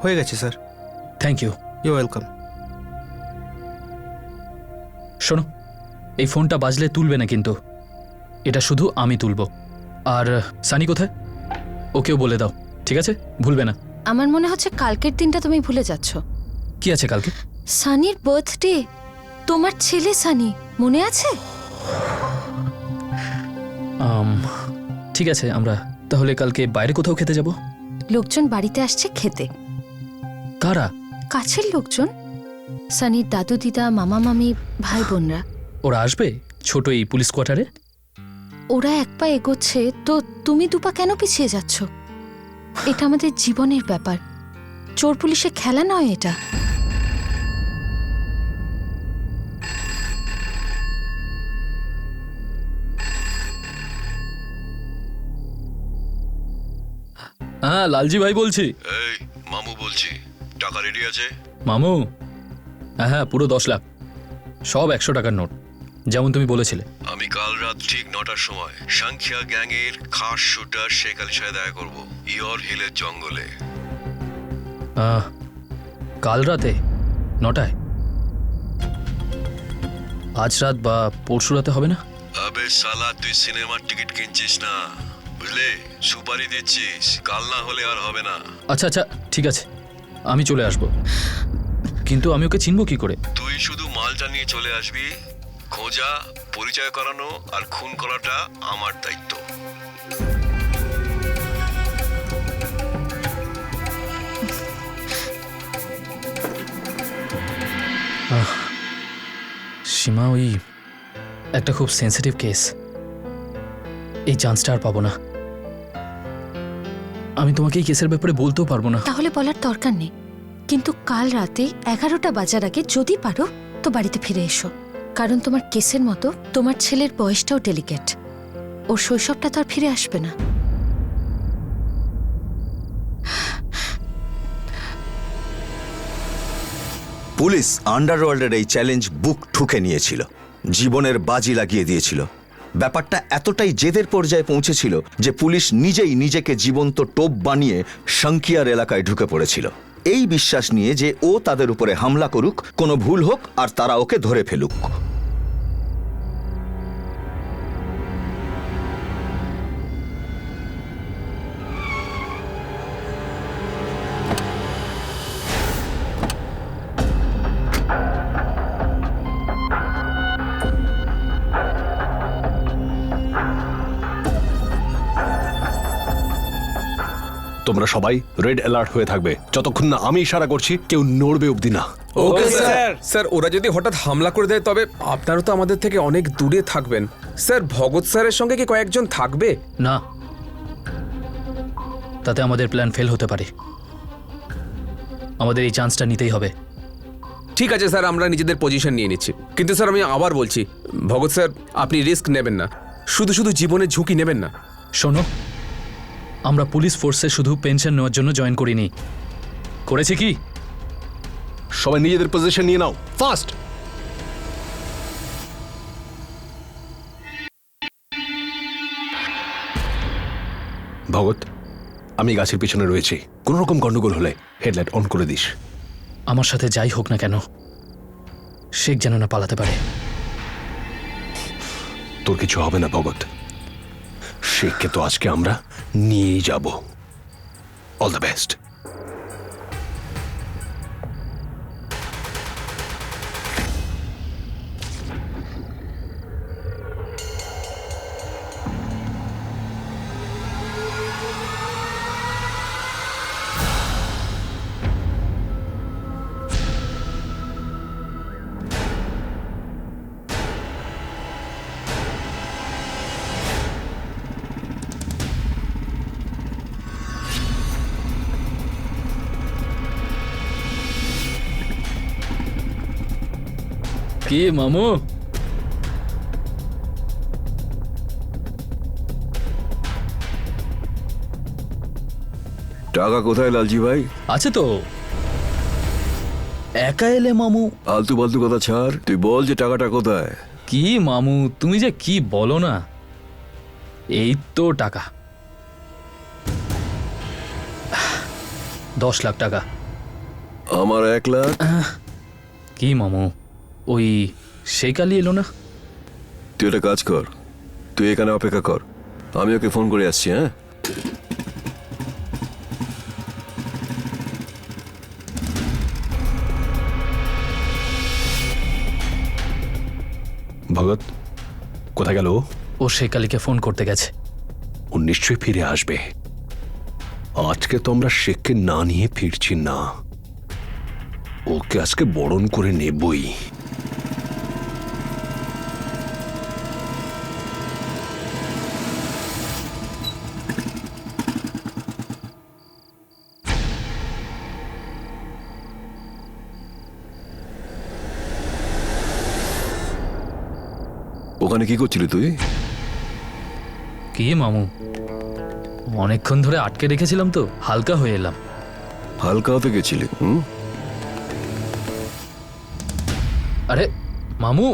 হয়ে গেছে sir. Thank you. You welcome. শোনো, এই ফোনটা বাজলে তুলবে না কিন্তু, এটা শুধু আমি তুলব। আর সানি কোথায়, ওকেও বলে দাও, ঠিক আছে? ভুলবে না। আমার মনে হচ্ছে কালকের দিনটা তুমি ভুলে যাচ্ছ। কি আছে কালকে? সানির বার্থডে। তোমার ছেলে সানি, মনে আছে? ঠিক আছে, আমরা তাহলে কালকে বাইরে কোথাও খেতে যাব। লোকজন বাড়িতে আসছে খেতে। কারা? কাছের লোকজন, সানির দাদু দিদা, মামা মামি, ভাই বোনরা। ওরা আসবে ছোট এই পুলিশ কোয়ার্টারে? ওরা এক পা এগোচ্ছে তো তুমি দুপা কেন পিছিয়ে যাচ্ছ? এটা আমাদের জীবনের ব্যাপার, চোর পুলিশে খেলা নয় এটা। হ্যাঁ, লালজি ভাই বলছি। এই মামু বলছি, টাকা রেডি আছে? মামু, হ্যাঁ পুরো 10 লাখ, সব 100 টাকার নোট, যেমন তুমি বলেছিলে। আমি কাল রাত ঠিক 9টার সময় সাংখ্যা গ্যাংয়ের খাস শুটার শেখ আলীর সাথে দেখা করবো ইয়র হিলের জঙ্গলে। কাল রাতে 9টায়? আজ রাত বা পরশু রাতে হবে না? আবে সালা, তুই সিনেমার টিকিট কিনছিস না, বুঝলে? সুপারি দিচ্ছিস, কাল না হলে আর হবে না। আচ্ছা আচ্ছা, ঠিক আছে, আমি চলে আসব, কিন্তু আমি ওকে চিনব কি করে? তুই শুধু মালটা নিয়ে চলে আসবি, খোঁজা, পরিচয় করানো আর খুন করাটা আমার দায়িত্ব। সীমা, ওই একটা খুব সেন্সিটিভ কেস, এই চান্সটা আর পাবো না। আমি তোমাকে এই কেসের ব্যাপারে বলতেও পারবো না। তাহলে বলার দরকার নেই, কিন্তু কাল রাতে 11টা বাজার আগে যদি পারো তো বাড়িতে ফিরে এসো, কারণ তোমার কেসের মতো তোমার ছেলের বয়সটাও ডেলিকেট, ওর শৈশবটা তো আর ফিরে আসবে না। পুলিশ আন্ডারওয়ার্ল্ডের এই চ্যালেঞ্জ বুক ঠুকে নিয়েছিল, জীবনের বাজি লাগিয়ে দিয়েছিল। ব্যাপারটা এতটাই জেদের পর্যায়ে পৌঁছেছিল যে পুলিশ নিজেই নিজেকে জীবন্ত টোপ বানিয়ে শঙ্কিয়ার এলাকায় ঢুকে পড়েছিল, এই বিশ্বাস নিয়ে যে ও তাদের উপরে হামলা করুক, কোনো ভুল হোক আর তারা ওকে ধরে ফেলুক। তোমরা সবাই রেড অ্যালার্ট হয়ে থাকবে, যতক্ষণ না আমি ইশারা করছি কেউ নড়বে অবধি না। Okay sir. স্যার, ওরা যদি হঠাৎ হামলা করে দেয় তবে আপনারা তো আমাদের থেকে অনেক দূরে থাকবেন। স্যার, ভগৎ স্যারের সঙ্গে কি কয়েকজন থাকবে? না, তাতে আমাদের প্ল্যান ফেল হতে পারে, আমাদের এই চান্সটা নিতেই হবে। ঠিক আছে স্যার, আমরা নিজেদের পজিশন নিয়ে নিচ্ছি, কিন্তু স্যার আমি আবার বলছি, ভগৎ স্যার আপনি রিস্ক নেবেন না, শুধু শুধু জীবনের ঝুঁকি নেবেন না। শোনো, আমরা পুলিশ ফোর্সে শুধু পেনশন নেওয়ার জন্য জয়েন করিনি, করেছি কি? সবাই নিজেদের পজিশন নিয়ে নাও, ফাস্ট। ভগৎ, আমি গাছের পিছনে রয়েছি, কোন রকম গন্ডগোল হলে হেডলাইট অন করে দিস। আমার সাথে যাই হোক না কেন, শেখ যেন না পালাতে পারে। তোর কিছু হবে না ভগৎ, শেখকে তো আজকে আমরা নিয়েই যাব। All the best. কি মামু, টাকা কোথায় লালজি ভাই? আছে তো। একা এলে মামু? আলতু ফালতু কথা ছাড়, তুই বল যে টাকাটা কোথায়। কি মামু, তুমি যে কি বলো না। এই তো টাকা, 10 লাখ টাকা। আমার 1 লাখ। কি মামু, ওই সেই কালই এলো না? তুই একটা কাজ কর, তুই এখানে অপেক্ষা কর, আমি ওকে ফোন করে আসছি। হ্যাঁ, ভগৎ কোথায় গেল ও? ও সেই কালীকে ফোন করতে গেছে। ও নিশ্চয়ই ফিরে আসবে। আজকে তো আমরা শেখকে না নিয়ে ফিরছি না, ওকে আজকে বরণ করে নেবই। ওখানে কি করছিলি তুই? কি মামু, অনেকক্ষণ ধরে আটকে রেখেছিলাম তো, হালকা হয়ে এলাম। হালকা হতে গেছিলি? আরে মামু,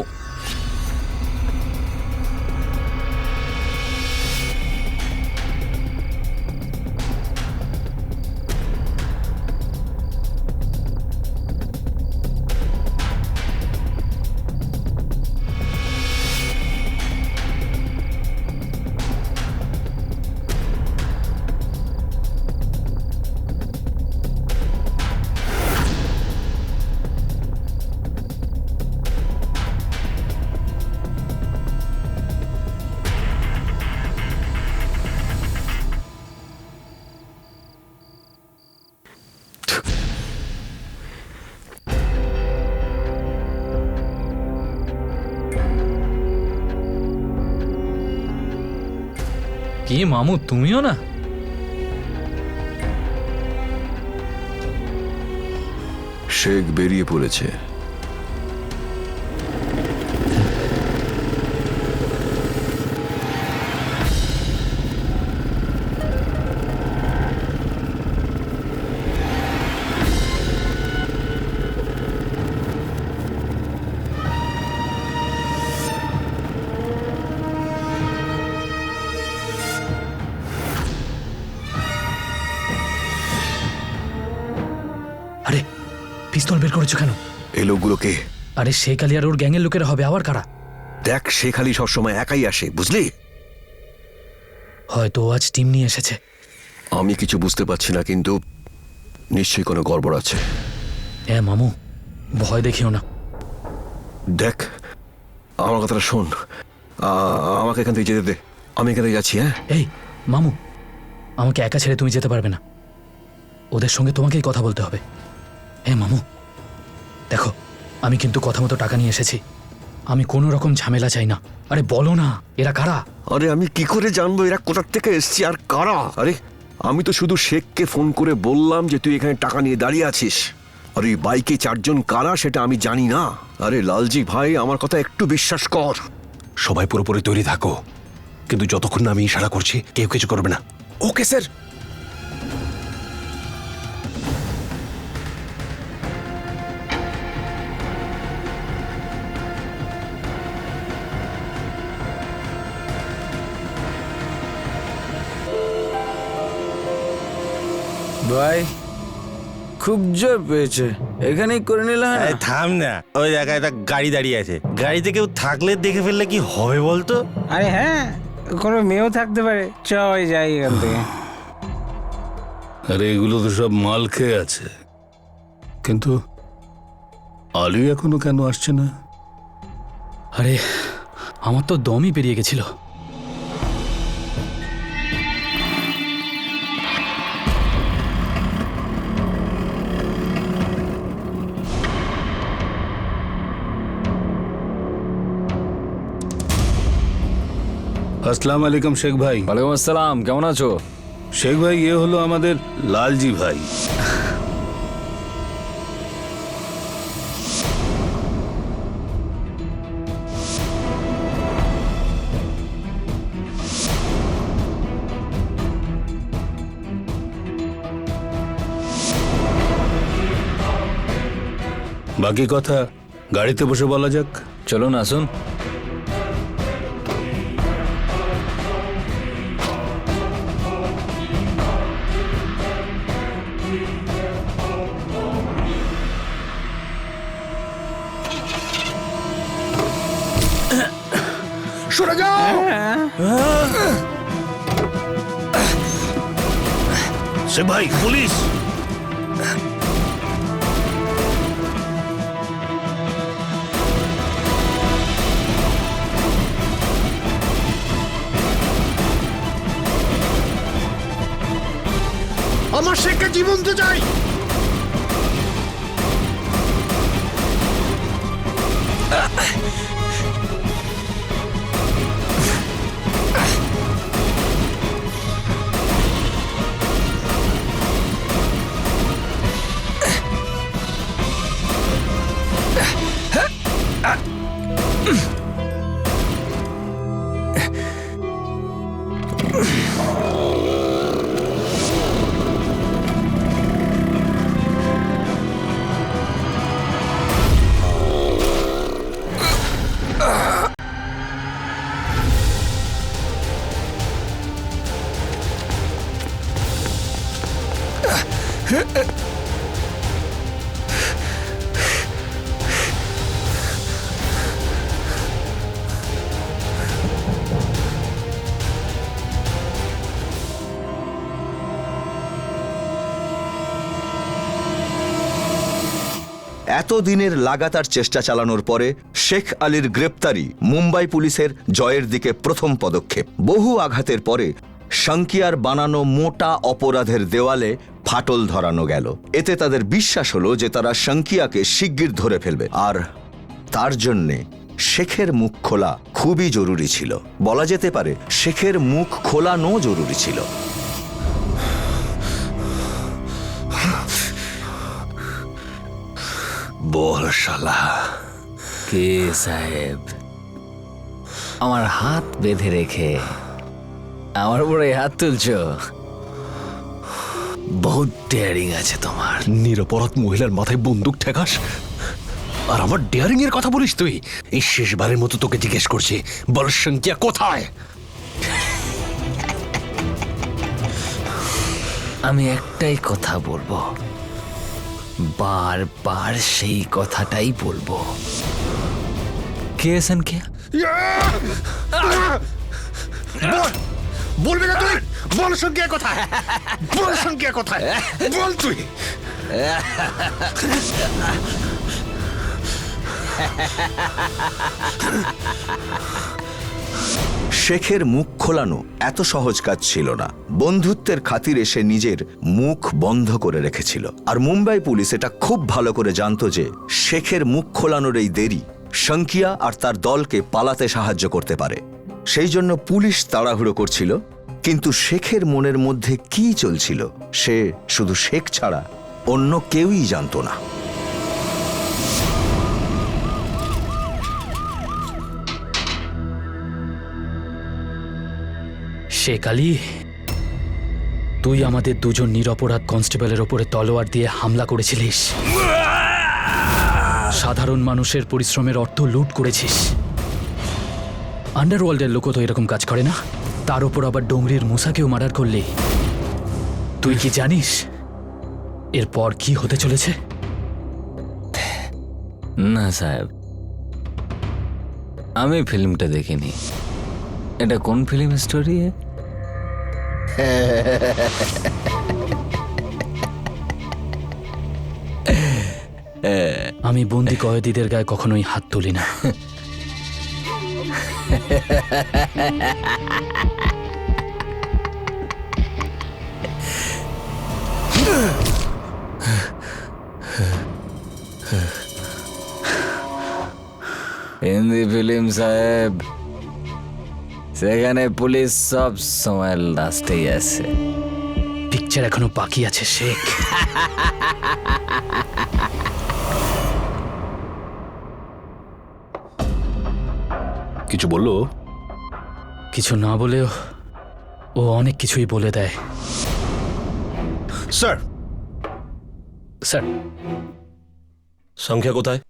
কি মামু, তুমিও না? শেখ বেরিয়ে পড়েছে। আরে পিস্তল বের করেছো কেন? এই লোকগুলোকে আরে সেই কালী আর ওর গ্যাংয়ের লোকেরা হবে, আবার কারা? দেখ, শেখ আলী সবসময় একাই আসে, বুঝলি? হয়তো ও আজ টিম নিয়ে এসেছে। আমি কিছু বুঝতে পারছি না, কিন্তু নিশ্চয়ই কোনো গড়বড় আছে। হ্যাঁ মামু, ভয় দেখিও না। দেখ, আমার কথাটা শোন, আমাকে এখান থেকে যেতে দে, আমি এখান থেকে যাচ্ছি। হ্যাঁ, এই মামু, আমাকে একা ছেড়ে তুমি যেতে পারবে না, ওদের সঙ্গে তোমাকেই কথা বলতে হবে। হ্যাঁ মামু, দেখো, আমি কিন্তু কথা মতো টাকা নিয়ে এসেছি, আমি কোনো রকম ঝামেলা চাই না। আরে বলো না, এরা কারা? আরে আমি কি করে জানবো এরা কোথা থেকে এসছে আর কারা? আরে আমি তো শুধু শেখকে ফোন করে বললাম যে তুই এখানে টাকা নিয়ে দাঁড়িয়ে আছিস, আর এই বাইকে 4 জন কারা সেটা আমি জানি না। আরে লালজি ভাই, আমার কথা একটু বিশ্বাস কর। সবাই পুরোপুরি তৈরি থাকো, কিন্তু যতক্ষণ না আমি ইশারা করছি কেউ কিছু করবে না। Okay sir. ভাই খুব জোর পেয়েছে, এখানেই করে নিলে হয় না? এই থাম না, ওই জায়গায় একটা গাড়ি দাঁড়িয়ে আছে, গাড়িতে কেউ থাকলে দেখে ফেললে কি হবে বলতো? আরে হ্যাঁ, কোনো মেয়েও থাকতে পারে, চল যাই এখান থেকে। আরে এগুলো তো সব মাল খেয়ে আছে, কিন্তু আলু এখনো কেন আসছে না? আরে আমার তো দমই পেরিয়ে গেছিল। আসসালামু আলাইকুম শেখ ভাই। ওয়ালাইকুম আসসালাম, কেমন আছো? শেখ ভাই, এ হলো আমাদের লালজি ভাই। বাকি কথা গাড়িতে বসে বলা যাক। চলুন, আসুন। সরে যাও। সে ভাই পুলিশ! আমার শেখকে জীবন্ত চাই। এতদিনের লাগাতার চেষ্টা চালানোর পরে শেখ আলীর গ্রেপ্তারি মুম্বাই পুলিশের জয়ের দিকে প্রথম পদক্ষেপ। বহু আঘাতের পরে শাঙ্কিয়ার বানানো মোটা অপরাধের দেওয়ালে ফাটল ধরানো গেল। এতে তাদের বিশ্বাস হলো যে তারা শাঙ্কিয়াকে শিগগির ধরে ফেলবে, আর তার জন্যে শেখের মুখ খোলা খুবই জরুরি ছিল। বলা যেতে পারে শেখের মুখ খোলানো জরুরি ছিল। বল শালা। কে সাহেব, আমার হাত বেঁধে রেখে আমার উপরে হাত তুলছো? বহুত ডেয়ারিং আছে তোমার। নিরপরাধ মহিলার মাথায় বন্দুক ঠেকাস আর আমার ডেয়ারিং এর কথা বলিস তুই? এই শেষবারের মতো তোকে জিজ্ঞেস করছি, বল শাঙ্কিয়া কোথায়? আমি একটাই কথা বলবো, বারবার সেই কথাটাই বলবো। কে শাঙ্কিয়া? বলবি না তুই? বল শাঙ্কিয়া কোথায়? বল শাঙ্কিয়া কোথায়? বল তুই। শেখের মুখ খোলানো এত সহজ কাজ ছিল না। বন্ধুত্বের খাতিরে সে নিজের মুখ বন্ধ করে রেখেছিল, আর মুম্বাই পুলিশ এটা খুব ভালো করে জানতো যে শেখের মুখ খোলানোর এই দেরি শাঙ্কিয়া আর তার দলকে পালাতে সাহায্য করতে পারে। সেই জন্য পুলিশ তাড়াহুড়ো করছিল, কিন্তু শেখের মনের মধ্যে কি চলছিল সে শুধু শেখ ছাড়া অন্য কেউই জানতো না। শেখ আলী, তুই আমাদের দুজন নিরপরাধ কনস্টেবলের ওপরে তলোয়ার দিয়ে হামলা করেছিলিস, সাধারণ মানুষের পরিশ্রমের অর্থ লুট করেছিস। আন্ডারওয়ার্ল্ডের লোকও তো এরকম কাজ করে না, তার ওপর আবার ডোংরির মুসাকেও মার্ডার করলি। তুই কি জানিস এরপর কি হতে চলেছে? না সাহেব, আমি ফিল্মটা দেখিনি। এটা কোন ফিল্ম স্টোরি? আমি বন্দি কয়েদিদের গায়ে কখনোই হাত তুলি না। হিন্দি ফিল্ম সাহেব, সেখানে পুলিশ সব সময় লাস্টেই আছে। পিকচার এখনো বাকি আছে শেখ। কিছু বললো? কিছু না বলেও ও অনেক কিছুই বলে দেয়। স্যার, স্যার, সংখ্যা কোথায়?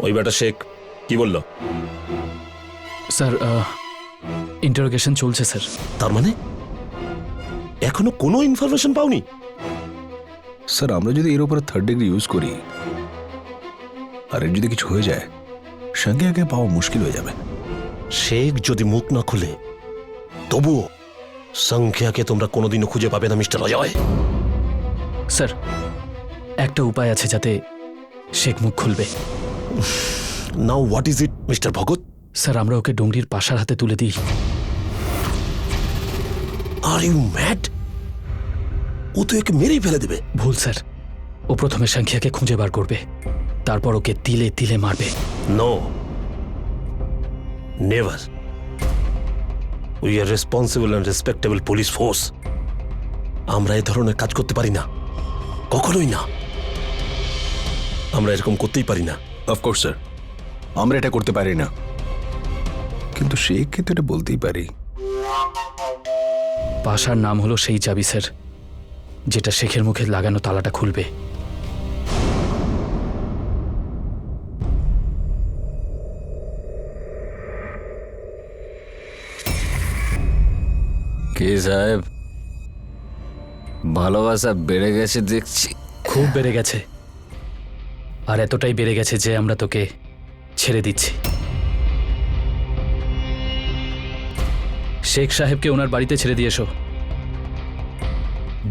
ওই বেটা শেখ কি বলল? স্যার, ইন্টারোগেশন চলছে স্যার। তার মানে এখনো কোনো ইনফরমেশন পাওনি? স্যার, আমরা যদি এর উপরে থার্ড ডিগ্রি ইউজ করি আর এর যদি কিছু হয়ে যায়, সঙ্গে আগে পাওয়া মুশকিল হয়ে যাবে। শেখ যদি মুখ না খুলে তবুও সংখ্যাকে তোমরা কোনোদিনও খুঁজে পাবে না মিস্টার অজয়। স্যার, একটা উপায় আছে যাতে শেখ মুখ খুলবে। Now what is it mister Bhagat? Sir, আমরা ওকে ডোংরির পাশার হাতে তুলে দিই। Are you mad? ও তো একে মেরেই ফেলে দেবে। ভুল স্যার, ও প্রথমে সংখ্যাকে খুঁজে বার করবে, তারপর ওকে তিলে তিলে মারবে। No, never. We are responsible and respectable police force. আমরা এই ধরনের কাজ করতে পারি না, কখনোই না। আমরা এরকম করতেই পারি না। অফকোর্স স্যার, আমরা এটা করতে পারি না, কিন্তু শেখকে তো এটা বলতেই পারি। পাশার নাম হলো সেই চাবি স্যার, যেটা শেখের মুখে লাগানো তালাটা খুলবে। কি সাহেব, ভালোবাসা বেড়ে গেছে দেখছি। খুব বেড়ে গেছে, আর এতটাই বেড়ে গেছে যে আমরা তোকে ছেড়ে দিচ্ছি। শেখ সাহেবকে ওনার বাড়িতে ছেড়ে দিয়ে এসো,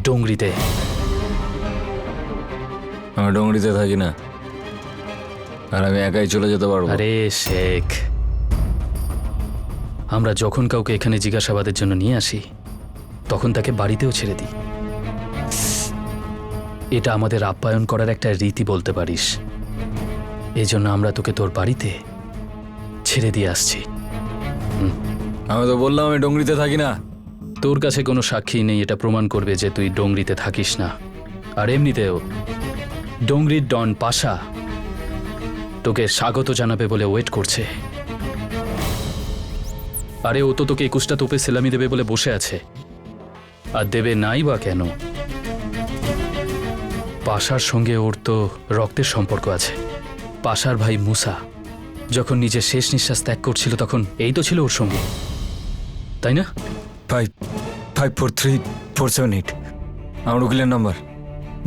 ডোংরিতে। আমি ডোংরিতে থাকি না, আর আমি একাই চলে যেতে পারবো। আরে শেখ, আমরা যখন কাউকে এখানে জিজ্ঞাসাবাদের জন্য নিয়ে আসি তখন তাকে বাড়িতেও ছেড়ে দিই। এটা আমাদের আপ্যায়ন করার একটা রীতি বলতে পারিস। এই জন্য আমরা তোকে তোর বাড়িতে ছেড়ে দিয়ে আসছি। আমি তো বললাম আমি ডোংরিতে থাকি না। তোর কাছে কোনো সাক্ষী নেই এটা প্রমাণ করবে যে তুই ডোংরিতে থাকিস না। আর এমনিতেও ডোংরির ডন পাশা তোকে স্বাগত জানাবে বলে ওয়েট করছে। আরে ও তো তোকে 21টা তোপে সেলামি দেবে বলে বসে আছে, আর দেবে নাই বা কেন? পাশার সঙ্গে ওর তো রক্তের সম্পর্ক আছে। পাশার ভাই মুসা যখন নিজের শেষ নিঃশ্বাস ত্যাগ করছিল তখন এই তো ছিল ওর সঙ্গে, তাই না? 553-478 আমার উকিলের নাম্বার।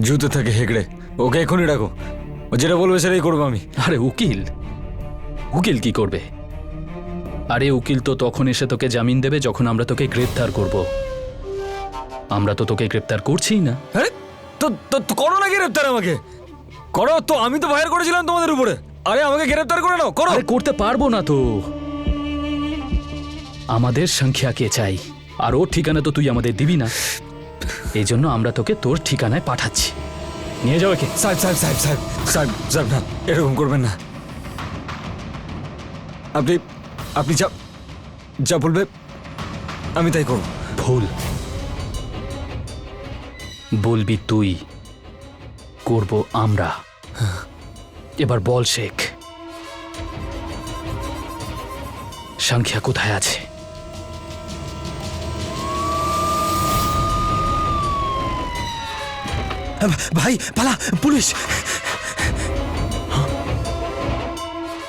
জুতো থাকে হেগড়ে, ওকে এখনই ডাকো। ও যেটা বলবে সেটাই করবো আমি। আরে উকিল, উকিল কি করবে? আরে উকিল তো তখন এসে তোকে জামিন দেবে যখন আমরা তোকে গ্রেপ্তার করব। আমরা তো তোকে গ্রেপ্তার করছিই না। আরে তো করো না গ্রেপ্তার, আমাকে করো তো। আমি তো ফায়ার করেছিলাম তোমাদের উপরে। আরে আমাকে গ্রেপ্তার করে নাও, করো। আরে করতে পারবো না তো, আমাদের সংখ্যাকে চাই, আর ওর ঠিকানা তো তুই আমাদের দিবি না। এই জন্য আমরা তোকে তোর ঠিকানায় পাঠাচ্ছি, নিয়ে যাও একে। সাহেব সাহেব সাহেব সাহেব সাহেব সাহেব না, এরকম করবেন না। আপনি আপনি যা যা বলবে আমি তাই করব। ভুল বলবি তুই, করব আমরা। এবার বল শেখ, সংখ্যা কোথায় আছে? ভাই পালা, পুলিশ!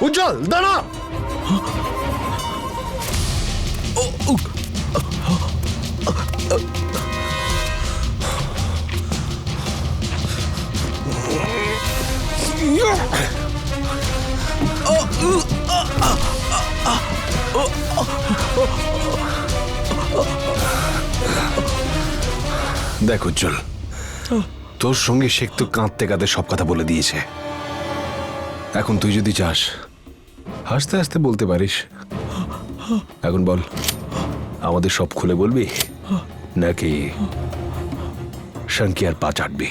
উজ্জ্বল দাঁড়া! দেখ উজ্জ্বল, তোর সঙ্গে শেখ তো কাঁদতে কাঁদতে সব কথা বলে দিয়েছে। এখন তুই যদি চাস হাসতে হাসতে বলতে পারিস। এখন বল, আমাদের সব খুলে বলবি নাকি সংখ্যার পা চাটবি?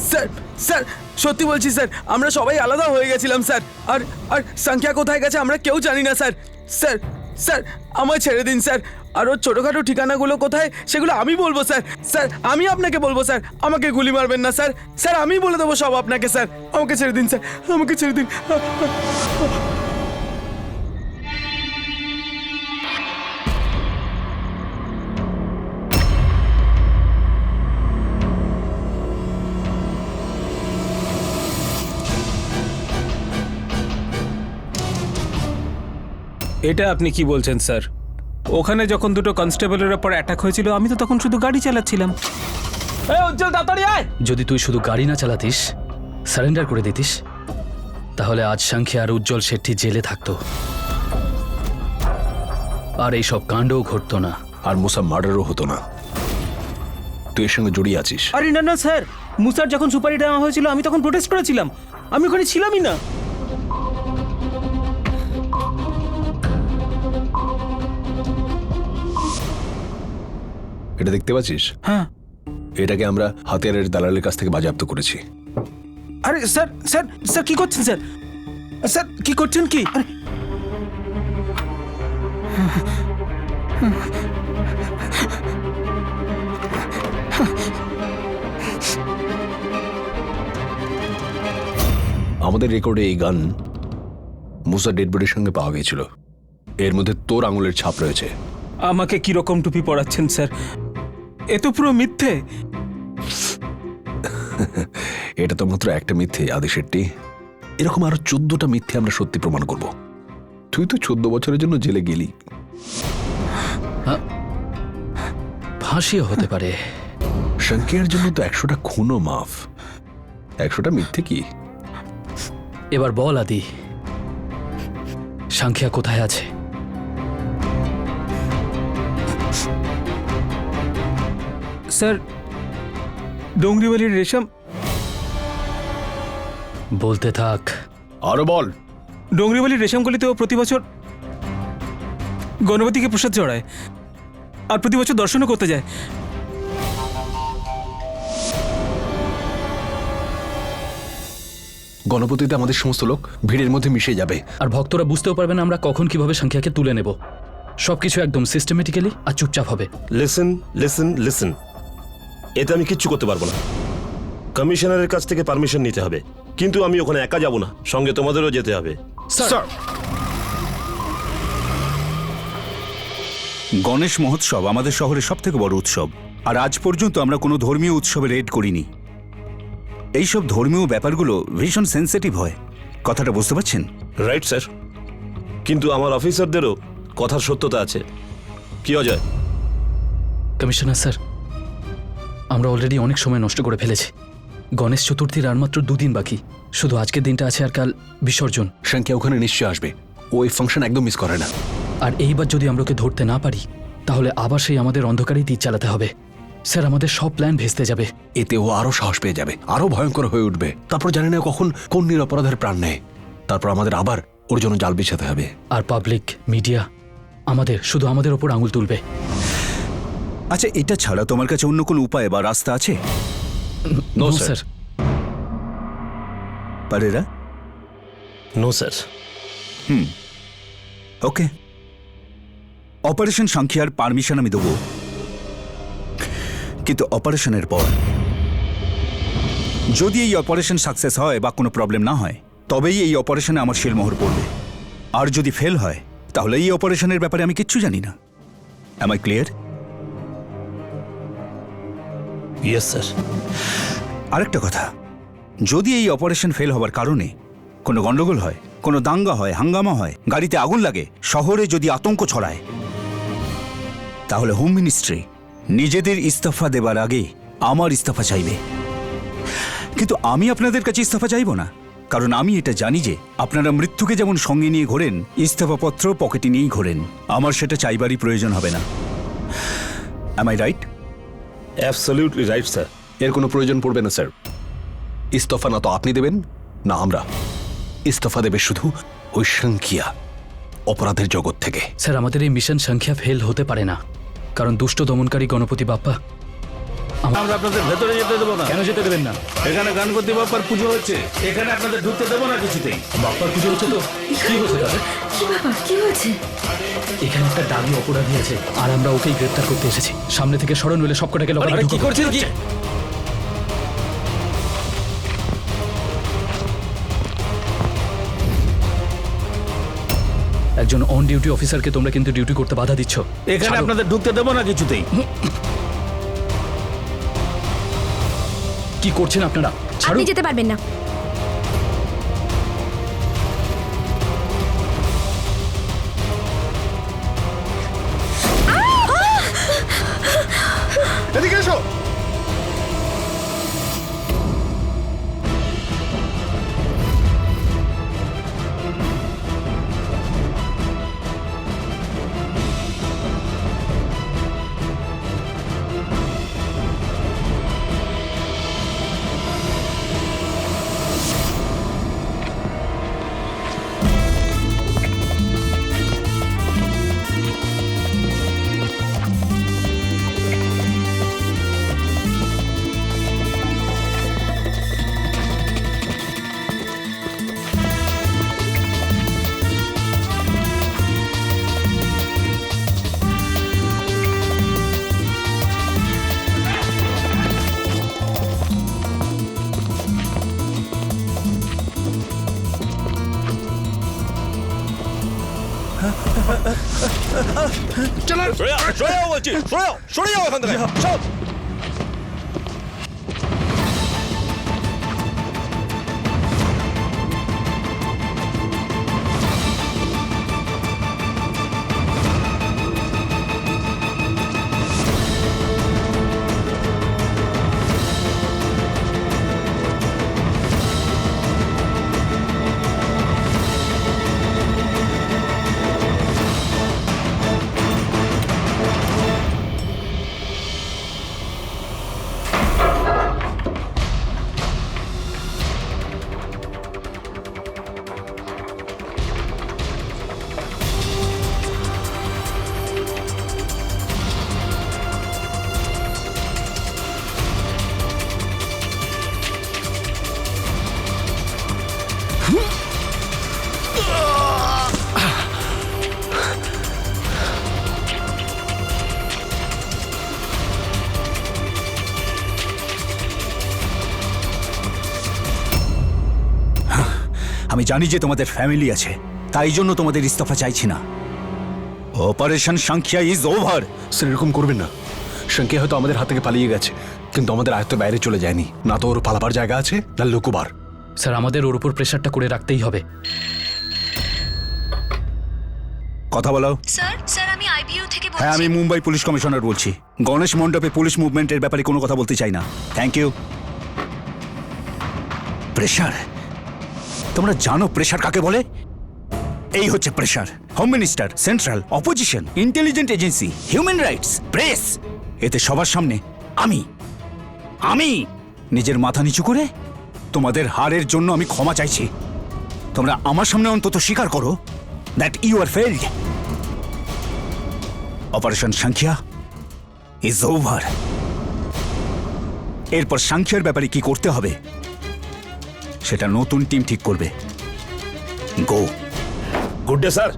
স্যার স্যার সত্যি বলছি স্যার, আমরা সবাই আলাদা হয়ে গেছিলাম স্যার। আর আর সংখ্যা কোথায় গেছে আমরা কেউ জানি না স্যার। স্যার স্যার আমায় ছেড়ে দিন স্যার। আর ওর ছোটোখাটো ঠিকানাগুলো কোথায় সেগুলো আমি বলবো স্যার। স্যার আমি আপনাকে বলবো স্যার, আমাকে গুলি মারবেন না স্যার। স্যার আমি বলে দেবো সব আপনাকে স্যার। আমাকে ছেড়ে দিন স্যার, আমাকে ছেড়ে দিন। এটা আপনি কি বলছেন স্যার? ওখানে যখন দুটো কনস্টেবলের ওপর অ্যাটাক হয়েছিল আমি তো তখন শুধু গাড়ি চালাচ্ছিলাম। উজ্জ্বল তাড়াতাড়ি আয়। যদি তুই শুধু গাড়ি না চালাতিস, সারেন্ডার করে দিতিস, তাহলে আজ সংখ্যা আর উজ্জ্বল শেট্টি জেলে থাকতো। আর এইসব কাণ্ডও ঘটতো না। আর মুসা মার্ডারও হতো না। তুই এর সঙ্গে জড়িয়ে আছিস। আরে না না স্যার, মুসার যখন সুপারি দেওয়া হয়েছিল আমি তখন প্রোটেস্ট করেছিলাম, আমি ওখানে ছিলামই না। এটা দেখতে পাচ্ছিস? হ্যাঁ। এটাকে আমরা হাতিয়ারের দালালের কাছ থেকে বাজেয়াপ্ত করেছি। আরে স্যার স্যার স্যার কি করছেন স্যার? স্যার কি করছেন কি? আরে আমাদের রেকর্ডে এই গান মুসা ডেড বডির সঙ্গে পাওয়া গিয়েছিল। এর মধ্যে তোর আঙুলের ছাপ রয়েছে। আমাকে কি রকম টুপি পরাচ্ছেন স্যার? এ তো পুরো মিথ্যে। এটা তো মাত্র একটা মিথ্যে আদি শেট্টি। এরকম আরো 14টা মিথ্যে আমরা সত্যি প্রমাণ করব। তুই তো 14 বছরের জন্য জেলে গেলি। ফাঁসিও হতে পারে। সংখ্যার জন্য তো 100টা খুনও মাফ। 100টা মিথ্যে কি? এবার বল আদি, সংখ্যা কোথায় আছে? স্যার ডোংরিওয়ালির রেশম। বলতে থাক। আরো বল। ডোংরিওয়ালির রেশমগুলিতেও প্রতি বছর গণপতিকে প্রসাদ চড়ায় আর প্রতি বছর দর্শনও করতে যায়। গণপতিতে আমাদের সমস্ত লোক ভিড়ের মধ্যে মিশে যাবে, আর ভক্তরা বুঝতেও পারবে না আমরা কখন কিভাবে সংখ্যাকে তুলে নেব। সবকিছু একদম সিস্টেমেটিক্যালি আর চুপচাপ হবে। লিসেন লিসেন লিসেন, এতে আমি কিচ্ছু করতে পারবো না। কমিশনারের কাছ থেকে পারমিশন নিতে হবে, কিন্তু আমি ওখানে একা যাব না, সঙ্গে তোমাদেরও যেতে হবে। স্যার, গণেশ মহোৎসব আমাদের শহরের সবথেকে বড় উৎসব, আর আজ পর্যন্ত আমরা কোনো ধর্মীয় উৎসবে রেড করিনি। এইসব ধর্মীয় ব্যাপারগুলো ভীষণ সেন্সিটিভ হয়, কথাটা বুঝতে পারছেন? রাইট স্যার, কিন্তু আমার অফিসারদেরও কথার সত্যতা আছে। কি অজয়? কমিশনার স্যার, আমরা অলরেডি অনেক সময় নষ্ট করে ফেলেছি। গণেশ চতুর্থীর আর মাত্র 2 দিন বাকি। শুধু আজকের দিনটা আছে আর কাল বিসর্জন। সংখ্যা ওখানে নিশ্চয় আসবে। ও এই ফাংশন একদম মিস করে না। আর এইবার যদি আমরা ওকে ধরতে না পারি তাহলে আবার সেই আমাদের অন্ধকারেই তীর চালাতে হবে। স্যার, আমাদের সব প্ল্যান ভেস্তে যাবে। এতে ও আরো সাহস পেয়ে যাবে, আরো ভয়ঙ্কর হয়ে উঠবে। তারপর জানি না কখন কোন নিরপরাধের প্রাণ নেয়। তারপর আমাদের আবার ওর জন্য জাল বিছাতে হবে। আর পাবলিক মিডিয়া শুধু আমাদের ওপর আঙুল তুলবে। আচ্ছা, এটা ছাড়া তোমার কাছে অন্য কোনো উপায় বা রাস্তা আছে? No sir. পারেরা? No sir. ওকে, অপারেশন সংখ্যার পারমিশন আমি দেবো, কিন্তু অপারেশনের পর যদি এই অপারেশন সাকসেস হয় বা কোনো প্রবলেম না হয়, তবেই এই অপারেশনে আমার শিলমোহর পড়বে। আর যদি ফেল হয় তাহলে এই অপারেশনের ব্যাপারে আমি কিচ্ছু জানি না। Am I clear? Yes sir. আরেকটা কথা, যদি এই অপারেশন ফেল হওয়ার কারণে কোনো গন্ডগোল হয়, কোনো দাঙ্গা হয়, হাঙ্গামা হয়, গাড়িতে আগুন লাগে, শহরে যদি আতঙ্ক ছড়ায়, তাহলে হোম মিনিস্ট্রি নিজেদের ইস্তফা দেবার আগে আমার ইস্তফা চাইবে। কিন্তু আমি আপনাদের কাছে ইস্তফা চাইব না, কারণ আমি এটা জানি যে আপনারা মৃত্যুকে যেমন সঙ্গে নিয়ে ঘোরেন, ইস্তফাপত্র পকেটে নিয়েই ঘোরেন। আমার সেটা চাইবারই প্রয়োজন হবে না। Am I right? Absolutely right sir. এর কোনো প্রয়োজন পড়বে না স্যার। ইস্তফা না তো আপনি দেবেন না আমরা। ইস্তফা দেবে শুধু ওই সংখ্যা অপরাধের জগৎ থেকে। স্যার, আমাদের এই মিশন সংখ্যা ফেল হতে পারে না, কারণ দুষ্ট দমনকারী গণপতি বাপ্পা। আমরা আপনাদের ভেতরে যেতে দেবো না। কেন যেতে দেবেন না? এখানে গণপতি বাপ্পার পুজো হচ্ছে, এখানে আপনাদের ঢুকতে দেবো না কিছুতেই। বাপ্পার পুজো হচ্ছে তো কি হচ্ছে তাদের? কি হয়েছে? এখানে একটা দাগি অপরাধী আছে আর আমরা ওকেই গ্রেফতার করতে এসেছি। সামনে থেকে সরণ হলে সবকটাকে কি করছেন কি? একজন অন ডিউটি অফিসারকে তোমরা কিন্তু ডিউটি করতে বাধা দিচ্ছ। এখানে আপনাদের ঢুকতে দেবো না কিছুতেই। কি করছেন আপনারা? আপনি যেতে পারবেন না। এদিকে এসো। সরে যাও বলছি, সরে যাও এখান থেকে, সব। আমি জানি যে তোমাদের ফ্যামিলি আছে, তাই জন্য তোমাদের ইস্তফা চাইছি না। অপারেশন সংখ্যা ইজ ওভার। স্যার এরকম করবেন না। শঙ্কি হয়তো আমাদের হাত থেকে পালিয়ে গেছে, কিন্তু আমাদের আয়ত্তের বাইরে চলে যায়নি। না তো ওর পালাবার জায়গা আছে, না লুকোবার। স্যার আমাদের ওর উপর প্রেশারটা করে রাখতেই হবে। কথা বলো। স্যার আমি আইবিইউ থেকে হ্যাঁ, আমি মুম্বাই পুলিশ কমিশনার বলছি। গণেশ মণ্ডপে পুলিশ মুভমেন্টের ব্যাপারে কোনো কথা বলতে চাই না। Thank you. প্রেশার? তোমরা জানো প্রেশার কাকে বলে? এই হচ্ছে pressure. Home minister, central, opposition, intelligent agency, human rights, press, এতে সবার সামনে আমি নিজের মাথা নিচু করে তোমাদের হারের জন্য আমি ক্ষমা চাইছি। তোমরা আমার সামনে অন্তত স্বীকার করো that you are failed. Operation সংখ্যা ইজ ওভার। এরপর সংখ্যার ব্যাপারে কি করতে হবে সেটা নতুন টিম ঠিক করবে। Go. Good day sir.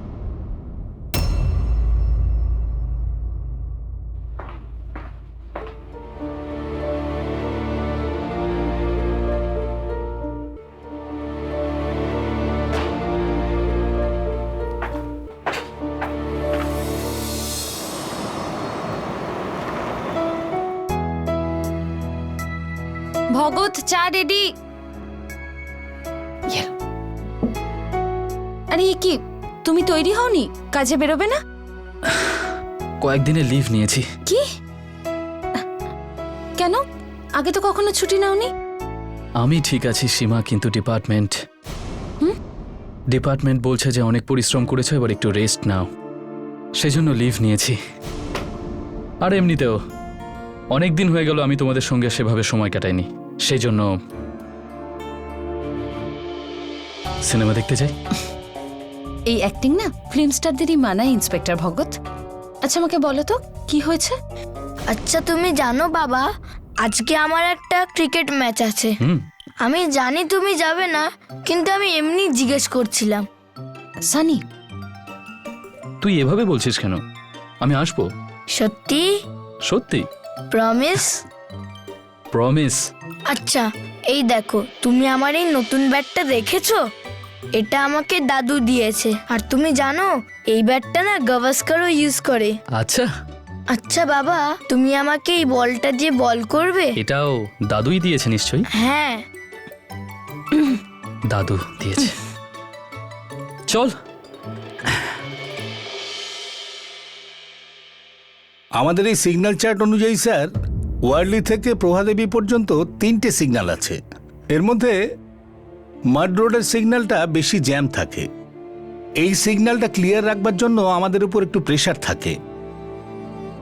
Bhagat, চা রেডি। আরে কি তুমি তৈরি হওনি? কাজে বেরোবে না? কয়েকদিনের লিভ নিয়েছি। কি? কেন? আগে তো কখনো ছুটি নাওনি। আমি ঠিক আছি সীমা, কিন্তু ডিপার্টমেন্ট বলছে যে অনেক পরিশ্রম করেছো, এবার একটু রেস্ট নাও। সেজন্য লিভ নিয়েছি। আর এমনিতেও অনেক দিন হয়ে গেল আমি তোমাদের সঙ্গে সেভাবে সময় কাটাইনি, সেই জন্য সিনেমা দেখতে যাই। এই অ্যাক্টিং না ফিল্ম স্টারদেরই মানায় ইন্সপেক্টর ভগৎ। আচ্ছা আমাকে বলো তো কি হয়েছে? আচ্ছা তুমি জানো বাবা, আজকে আমার একটা ক্রিকেট ম্যাচ আছে। আমি জানি তুমি যাবে না, কিন্তু আমি এমনি জিজ্ঞেস করছিলাম। সানি, তুই এভাবে বলছিস কেন? আমি আসবো। সত্যি? সত্যি? প্রমিস? প্রমিস। আচ্ছা এই দেখো, তুমি আমার এই নতুন ব্যাটটা দেখেছো? এটা আমাকে দাদু দিয়েছে। আর তুমি জানো এই ব্যাটটা না গাভাস্কারও ইউজ করে। আচ্ছা আচ্ছা বাবা, তুমি আমাকে এই বলটা দিয়ে বল করবে? এটাও দাদুই দিয়েছে নিশ্চয়ই? হ্যাঁ দাদু দিয়েছে। চল। আমাদের এই সিগন্যাল চার্ট অনুযায়ী স্যার, ওয়ার্লি থেকে প্রভাদেবী পর্যন্ত 3টে সিগন্যাল আছে। এর মধ্যে মাড রোডের সিগন্যালটা বেশি জ্যাম থাকে। এই সিগন্যালটা ক্লিয়ার রাখবার জন্য আমাদের উপর একটু প্রেশার থাকে।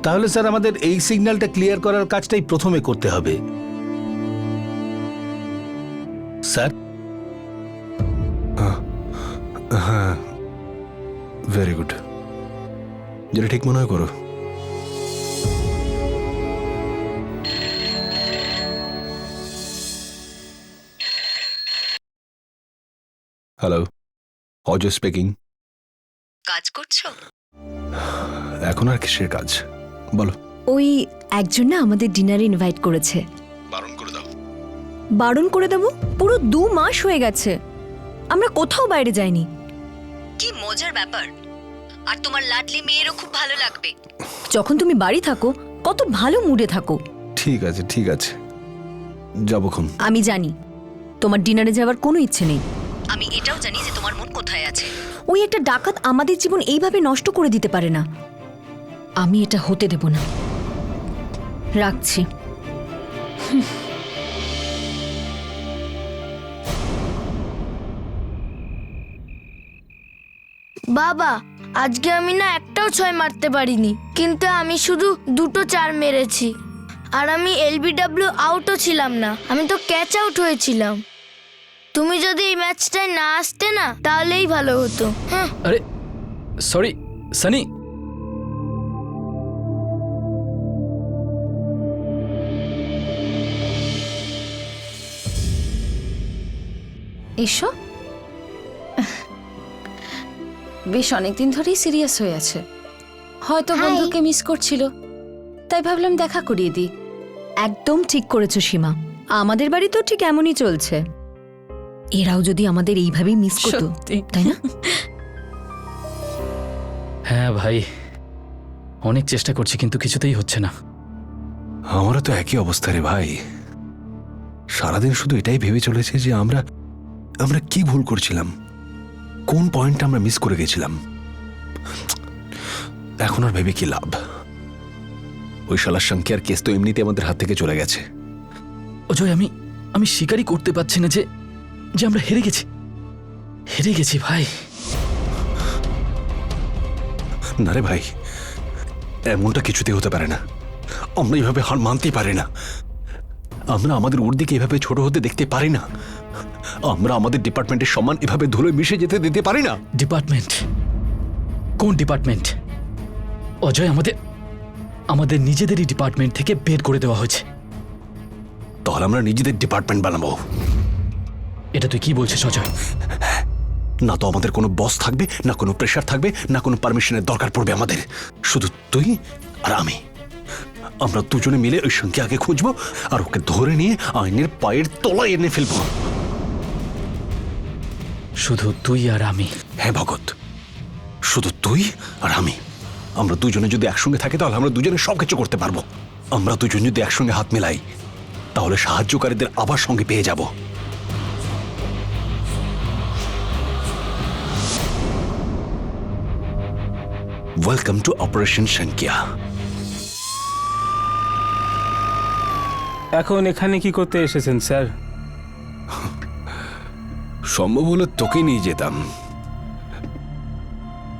তাহলে স্যার আমাদের এই সিগন্যালটা ক্লিয়ার করার কাজটাই প্রথমে করতে হবে। স্যার? হ্যাঁ, ভেরি গুড। যেটা ঠিক মনে হয় করো। Hello, Ajay speaking. কাজ করছো? এখন আর কিসের কাজ বলো? ওই একজন না আমাদের ডিনারে ইনভাইট করেছে। বারণ করে দাও। বারণ করে দেবো? পুরো 2 মাস হয়ে গেছে আমরা কোথাও বাইরে যাইনি। কি মজার ব্যাপার, আর তোমার লাডলি মেয়েরও খুব ভালো লাগবে। যখন তুমি বাড়ি থাকো কত ভালো মুডে থাকো। ঠিক আছে ঠিক আছে, যাবো খন। আমি জানি তোমার ডিনারে যাওয়ার কোনো ইচ্ছে নেই। আমি এটাও জানি যে তোমার মন কোথায় আছে। ওই একটা ডাকাত আমাদের জীবন এইভাবে নষ্ট করে দিতে পারে না। আমি এটা হতে দেব না। রাখছি। বাবা, আজকে আমি না একটাও 6 মারতে পারিনি, কিন্তু আমি শুধু 2টো 4 মেরেছি। আর আমি এলবিডব্লিউ আউটও ছিলাম না, আমি তো ক্যাচ আউট হয়েছিলাম। তুমি যদি এই ম্যাচটায় না আসতে না, তাহলেই ভালো হতো। হ্যাঁ। আরে সরি সানি, এসো। বেশ অনেকদিন ধরেই সিরিয়াস হয়ে আছে, হয়তো বন্ধুকে মিস করছিল, তাই ভাবলাম দেখা করিয়ে দিই। একদম ঠিক করেছো সীমা, আমাদের বাড়ি তো ঠিক এমনই চলছে। এরাও যদি আমাদের এইভাবেই মিস করতো, তাই না? হ্যাঁ ভাই, অনেক চেষ্টা করছি কিন্তু কিছুতেই হচ্ছে না। আমারও তো একই অবস্থা রে ভাই। সারাদিন শুধু এটাই ভেবে চলেছে যে আমরা কি ভুল করছিলাম, কোন পয়েন্টটা আমরা মিস করে গেছিলাম। এখন আর ভেবে কি লাভ? ওই শালার সংখ্যার কেস তো এমনিতে আমাদের হাত থেকে চলে গেছে। অজয়, আমি স্বীকারই করতে পারছি না যে আমরা হেরে গেছি ভাই। না রে ভাই, এমনটা কিছুতেই হতে পারে না। আমরা এইভাবে হার মানতেই পারি না। আমরা আমাদের উর্দিকে এভাবে ছোট হতে দেখতে পারি না। আমরা আমাদের ডিপার্টমেন্টের সম্মান এভাবে ধুলোয় মিশে যেতে দিতে পারি না। ডিপার্টমেন্ট? কোন ডিপার্টমেন্ট? অজয়, আমাদের নিজেদেরই ডিপার্টমেন্ট থেকে বের করে দেওয়া হয়েছে। তাহলে আমরা নিজেদের ডিপার্টমেন্ট বানাবো? এটা তুই কি বলছিস অজয়? না তো আমাদের কোনো বস থাকবে, না কোনো প্রেশার থাকবে, না কোনো পারমিশনের দরকার পড়বে আমাদের। শুধু তুই আর আমি, আমরা দুজনে মিলে ওই সংখ্যাকে খুঁজবো আর ওকে ধরে নিয়ে আইনের পায়ের তলায় এনে ফেলবো। শুধু তুই আর আমি? হ্যাঁ ভগত, শুধু তুই আর আমি। আমরা দুজনে যদি একসঙ্গে থাকি তাহলে আমরা দুজনে সবকিছু করতে পারবো। আমরা দুজন যদি একসঙ্গে হাত মেলাই তাহলে সাহায্যকারীদের আবার সঙ্গে পেয়ে যাব। ওয়েলকাম টু অপারেশন সংখ্যা। এখন এখানে কি করতে এসেছেন স্যার? সম্ভব হলে তোকে নিয়ে যেতাম,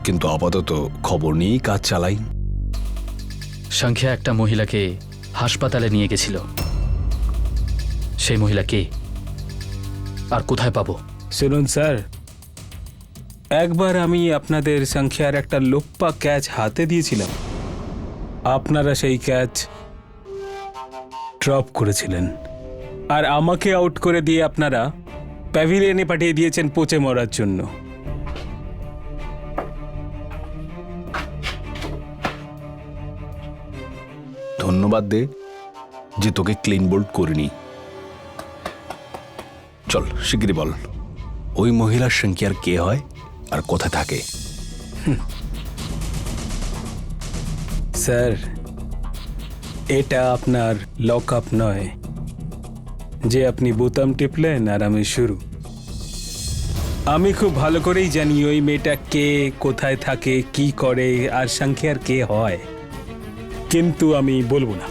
কিন্তু আপাতত খবর নিয়েই কাজ চালাই। সংখ্যা একটা মহিলাকে হাসপাতালে নিয়ে গেছিল। সেই মহিলা কে আর কোথায় পাবো? শুনুন স্যার, একবার আমি আপনাদের সংখ্যার একটা লোপ্পা ক্যাচ হাতে দিয়েছিলাম। আপনারা সেই ক্যাচ ড্রপ করেছিলেন আর আমাকে আউট করে দিয়ে আপনারা প্যাভিলিয়নে পাঠিয়ে দিয়েছেন পচে মরার জন্য। ধন্যবাদ দে যে তোকে ক্লিন বোল্ড করিনি। চল শিগগিরই বল, ওই মহিলার সংখ্যার কে হয় আর কোথায় থাকে? স্যার, এটা আপনার লক আপ নয় যে আপনি বোতাম টিপলেন আর আমি শুরু। আমি খুব ভালো করেই জানি ওই মেয়েটা কে, কোথায় থাকে, কি করে আর সংখ্যার কে হয়, কিন্তু আমি বলবো না।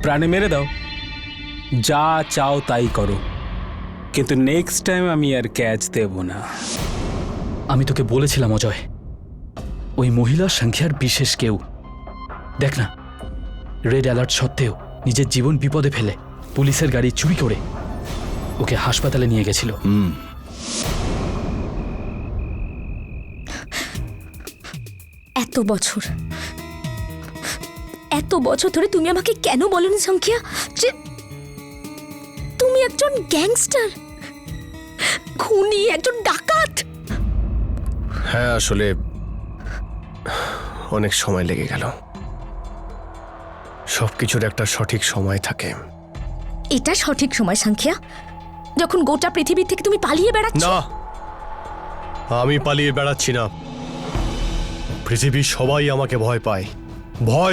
প্রাণে মেরে দাও, যা চাও তাই করো, কিন্তু নেক্সট টাইম আমি আর ক্যাচ দেব না। আমি তোকে বলেছিলাম অজয়, ওই মহিলা সংখ্যার বিশেষ কেউ। দেখ না, রেড অ্যালার্ট সত্ত্বেও নিজের জীবন বিপদে ফেলে পুলিশের গাড়ি চুরি করে ওকে হাসপাতালে নিয়ে গেছিল। এত বছর ধরে তুমি আমাকে কেন বলনি সংখ্যা যে তুমি একজন গ্যাংস্টার, খুনি, একজন ডাকাত? হ্যাঁ, আসলে অনেক সময় লেগে গেল। সবকিছুর একটা সঠিক সময় থাকে। এটা সঠিক সময় সংখ্যা, যখন গোটা পৃথিবীর থেকে তুমি পালিয়ে বেড়াচ্ছ? না, আমি পালিয়ে বেড়াচ্ছি না। পৃথিবীর সবাই আমাকে ভয়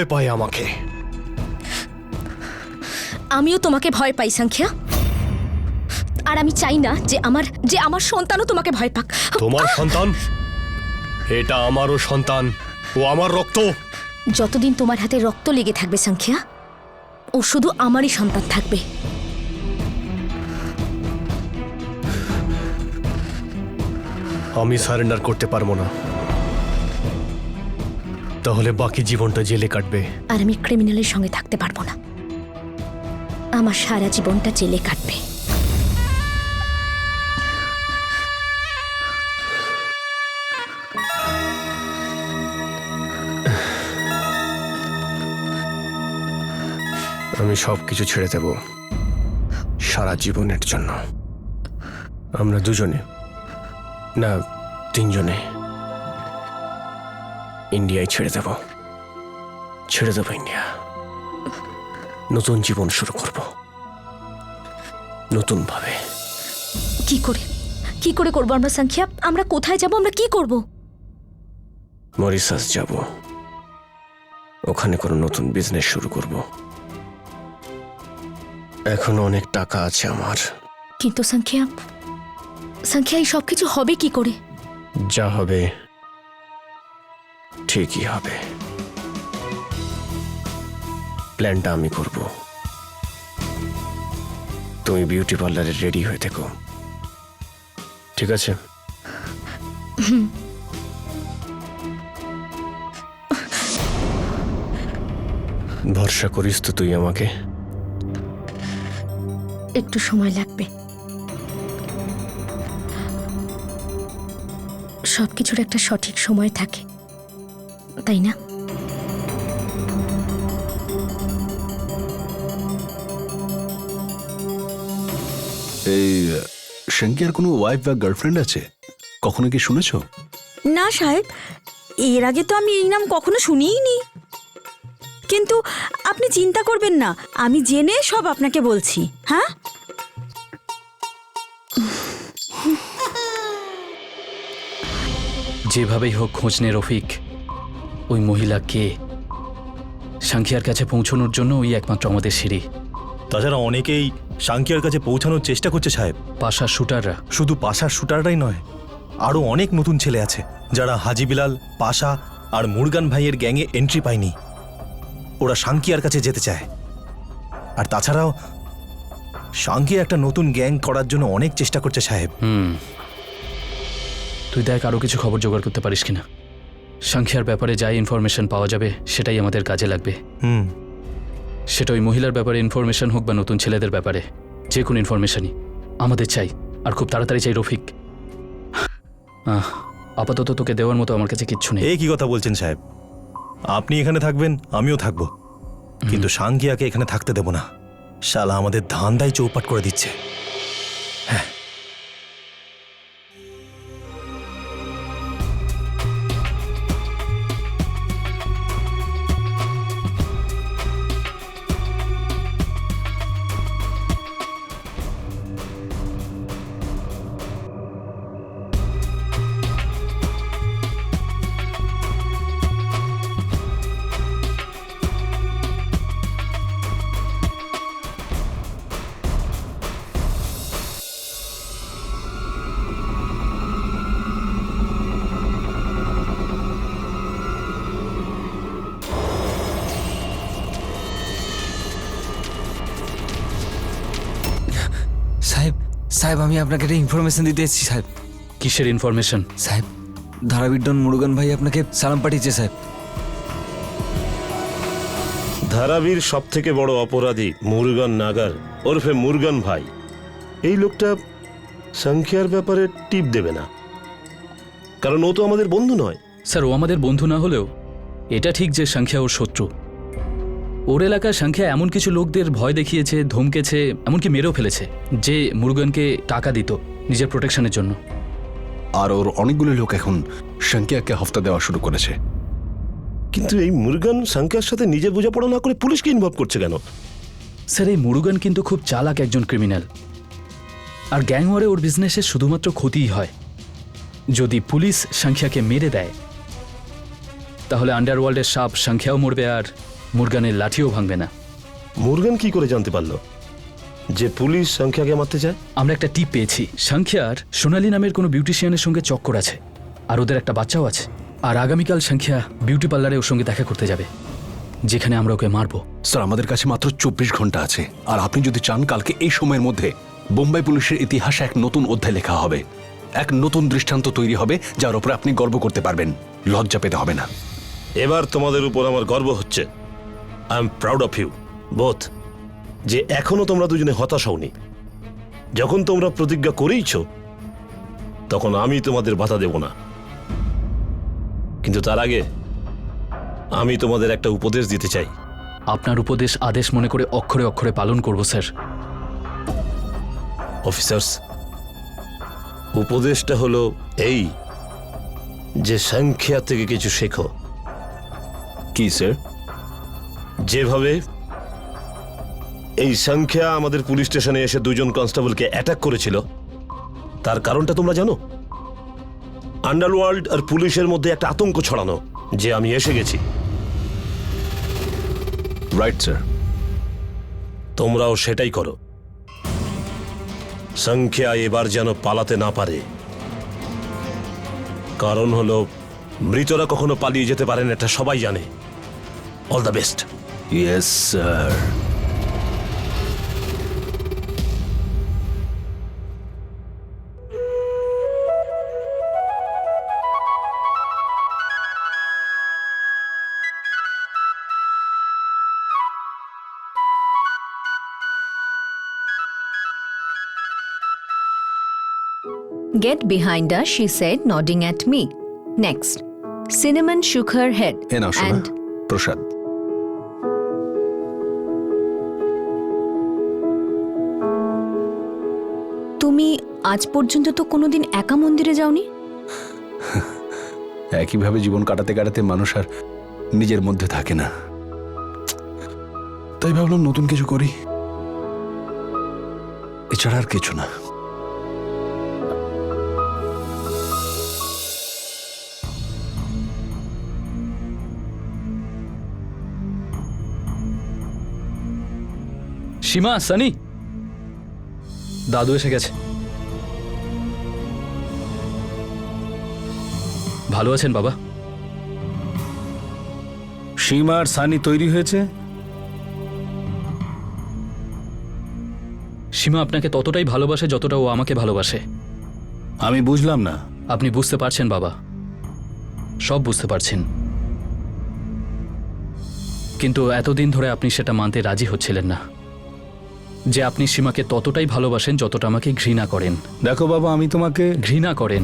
পায় আমাকে। আমিও তোমাকে ভয় পাই সংখ্যা, আর আমি চাই না যে আমার সন্তানও তোমাকে ভয় পাক। তোমার সন্তান? এটা আমারও সন্তান, ও আমার রক্ত। যতদিন তোমার হাতে রক্ত লেগে থাকবে সংখ্যা, ও শুধু আমারই সন্তান থাকবে। আমি সারেন্ডার করতে পারবো না, তাহলে বাকি জীবনটা জেলে কাটবে। আর আমি ক্রিমিনালের সঙ্গে থাকতে পারবো না, আমার সারা জীবনটা জেলে কাটবে। আমি সবকিছু ছেড়ে দেব সারা জীবনের জন্য। আমরা দুজনে না, তিনজনে ইন্ডিয়ায় ছেড়ে দেব ইন্ডিয়া। নতুন জীবন শুরু করব, নতুন ভাবে। কি করে করবো আমরা সংখ্যা? আমরা কোথায় যাব? আমরা কি করব? মরিশাস যাব, ওখানে কোনো নতুন বিজনেস শুরু করব। এখনো অনেক টাকা আছে আমার। কিন্তু সংখ্যা এই সবকিছু হবে কি করে? যা হবে ঠিকই হবে। প্ল্যানটা আমি করব। তুমি বিউটি পার্লারে রেডি হয়ে থেকো, ঠিক আছে? ভরসা করিস তো তুই আমাকে? একটু সময় লাগবে, সবকিছুর একটা সঠিক সময় থাকে, তাই না? এই শঙ্কিয়ার কোনো ওয়াইফ বা গার্লফ্রেন্ড আছে? কখনো কি শুনেছো? না সাহেব, এর আগে তো আমি এই নাম কখনো শুনিইনি। কিন্তু আপনি চিন্তা করবেন না, আমি জেনে সব আপনাকে বলছি। হ্যাঁ, যেভাবেই হোক খোঁজ নে রফিক, ওই মহিলা কে। সাংখিয়ার কাছে পৌঁছানোর জন্য ওই একমাত্র আমাদের সিঁড়ি। তাছাড়া অনেকেই সাংখিয়ার কাছে পৌঁছানোর চেষ্টা করছে সাহেব। পাশার শুটাররা। শুধু পাশার শুটাররাই নয়, আরও অনেক নতুন ছেলে আছে যারা হাজি বিলাল, পাশা আর মুরগান ভাইয়ের গ্যাংয়ে এন্ট্রি পায়নি। ওরা সাংখিয়ার কাছে যেতে চায়। আর তাছাড়াও সাংখিয়া একটা নতুন গ্যাং করার জন্য অনেক চেষ্টা করছে সাহেব। তুই দেখ আরও কিছু খবর জোগাড় করতে পারিস কিনা। সাংখিয়ার ব্যাপারে যাই ইনফরমেশন পাওয়া যাবে সেটাই আমাদের কাজে লাগবে। সেটা ওই মহিলার ব্যাপারে ইনফরমেশন হোক বা নতুন ছেলেদের ব্যাপারে, যে কোনো ইনফরমেশনই আমাদের চাই, আর খুব তাড়াতাড়ি চাই রফিক। আপাতত তোকে দেওয়ার মতো আমার কাছে কিচ্ছু নেই। এই কি কথা বলছেন সাহেব? আপনি এখানে থাকবেন, আমিও থাকবো, কিন্তু সাংখিয়াকে এখানে থাকতে দেব না। শালা আমাদের ধান্দায় চৌপাট করে দিচ্ছে। হ্যাঁ, সাহেব আমি আপনাকে একটা ইনফরমেশন দিতে এসেছি সাহেব। কিসের ইনফরমেশন? সাহেব, ধারাবীর ডন মুরুগান ভাই আপনাকে সালাম পাঠিয়েছে সাহেব। ধারাবীর সব থেকে বড় অপরাধী মুরগান নাগার ওরফে মুরগান ভাই, এই লোকটা সংখ্যার ব্যাপারে টিপ দেবে না, কারণ ও তো আমাদের বন্ধু নয়। স্যার, ও আমাদের বন্ধু না হলেও এটা ঠিক যে সংখ্যা ওর শত্রু। ওর এলাকার সংখ্যা এমন কিছু লোকদের ভয় দেখিয়েছে, ধমকেছে, এমনকি মেরেও ফেলেছে, যে মুরগানকে টাকা দিত নিজের প্রোটেকশনের জন্য। আর ওর অনেকগুলো লোক এখন সংখ্যাকে হফতা দেওয়া শুরু করেছে। কিন্তু এই মুরগান সংখ্যার সাথে নিজের বোঝাপড়া না করে পুলিশকে ইনভলভ করছে কেন? স্যার, এই মুরুগান কিন্তু খুব চালাক একজন ক্রিমিনাল। আর গ্যাং ওয়ারে ওর বিজনেসের শুধুমাত্র ক্ষতিই হয়। যদি পুলিশ সংখ্যাকে মেরে দেয় তাহলে আন্ডারওয়ার্ল্ডের সাপ সংখ্যাও মরবে আর মুরগানের লাঠিও ভাঙবে না। মুরগান কি করে জানতে পারলো যে পুলিশ সংখ্যাকে মারতে চায়? আমরা একটা টিপ পেয়েছি, সংখ্যার সোনালী নামের কোনো বিউটিশিয়ানের সঙ্গে চক্কর আছে, আর ওদের একটা বাচ্চাও আছে। আর আগামীকাল সংখ্যা বিউটি পার্লারে ওর সঙ্গে দেখা করতে যাবে, যেখানে আমরা ওকে মারবো। স্যার, আমাদের কাছে মাত্র 24 ঘন্টা আছে, আর আপনি যদি চান কালকে এই সময়ের মধ্যে বোম্বাই পুলিশের ইতিহাসে এক নতুন অধ্যায় লেখা হবে, এক নতুন দৃষ্টান্ত তৈরি হবে যার উপরে আপনি গর্ব করতে পারবেন, লজ্জা পেতে হবে না। এবার তোমাদের উপর আমার গর্ব হচ্ছে। I am proud of you both, যে এখনো তোমরা দুজনে হতাশ হওনি। যখন তোমরা প্রতিজ্ঞা করেইছ তখন আমি তোমাদের বাধা দেব না, কিন্তু তার আগে আমি তোমাদের একটা উপদেশ দিতে চাই। আপনার উপদেশ আদেশ মনে করে অক্ষরে অক্ষরে পালন করব স্যার। অফিসার্স, উপদেশটা হলো এই যে সংখ্যা থেকে কিছু শেখো। কি স্যার? যেভাবে এই সংখ্যা আমাদের পুলিশ স্টেশনে এসে দুজন কনস্টেবলকে অ্যাটাক করেছিল, তার কারণটা তোমরা জানো? আন্ডারওয়ার্ল্ড আর পুলিশের মধ্যে একটা আতঙ্ক ছড়ানো যে আমি এসে গেছি। Right sir. তোমরাও সেটাই করো। সংখ্যা এবার যেন পালাতে না পারে, কারণ হলো মৃতরা কখনো পালিয়ে যেতে পারেন, এটা সবাই জানে। All the best. Yes sir. Get behind her, she said, nodding at me. Next, Cinnamon shook her head এ নাও সোনা, and প্রসাদ। তুমি আজ পর্যন্ত তো কোনোদিন একা মন্দিরে যাওনি। একইভাবে জীবন কাটাতে কাটাতে মানুষ আর নিজের মধ্যে থাকে না, তাই ভাবলাম নতুন কিছু করি, এছাড়া আর কিছু না। সীমা, সানি, দাদু এসে গেছে। ভালো আছেন বাবা? সীমা আর সানি তৈরি হয়েছে। সীমা আপনাকে ততটাই ভালোবাসে যতটা ও আমাকে ভালোবাসে। আমি বুঝলাম না। আপনি বুঝতে পারছেন বাবা, সব বুঝতে পারছেন, কিন্তু এতদিন ধরে আপনি সেটা মানতে রাজি হচ্ছিলেন না যে আপনি সীমাকে ততটাই ভালোবাসেন যতটা আমাকে ঘৃণা করেন। দেখো বাবা, আমি তোমাকে ঘৃণা করেন,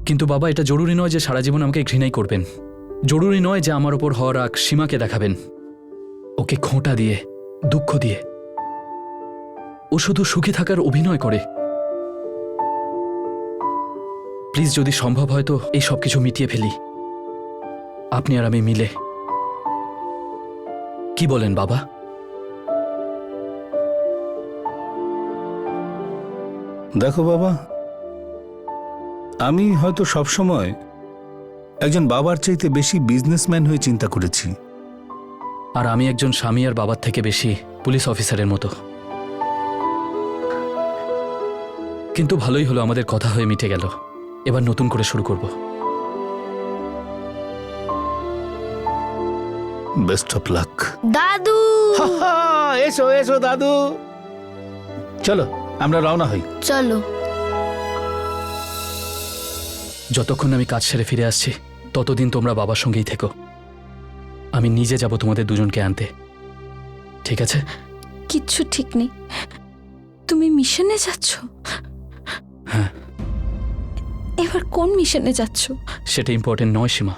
কিন্তু বাবা এটা জরুরি নয় যে সারা জীবন আমাকে ঘৃণাই করবেন। জরুরি নয় যে আমার ওপর হওয়া রাগ সীমাকে দেখাবেন, ওকে খোঁটা দিয়ে, দুঃখ দিয়ে। ও শুধু সুখী থাকার অভিনয় করে। প্লিজ, যদি সম্ভব হয় তো এই সব কিছু মিটিয়ে ফেলি, আপনি আর আমি মিলে। কি বলেন বাবা? দেখো বাবা, আমি হয়তো সবসময় একজন বাবার চাইতে বেশি বিজনেসম্যান হয়ে চিন্তা করেছি, আর আমি একজন স্বামী আর বাবার থেকে বেশি পুলিশ অফিসারের মতো। কিন্তু ভালোই হলো, আমাদের কথা হয়ে মিটে গেল। এবার নতুন করে শুরু করব। Best of luck. দাদু, এসো এসো দাদু, চলো আমরা রওনা হই। চলো। যতক্ষণ আমি কাজ সেরে ফিরে আসছি ততদিন তোমরা বাবার সঙ্গেই থেকো। আমি নিজে যাব তোমাদের দুজনকে আনতে, ঠিক আছে? কিচ্ছু ঠিক নেই। তুমি মিশনে যাচ্ছ? হ্যাঁ। এবার কোন মিশনে যাচ্ছ? সেটা ইম্পর্টেন্ট নয় সীমা,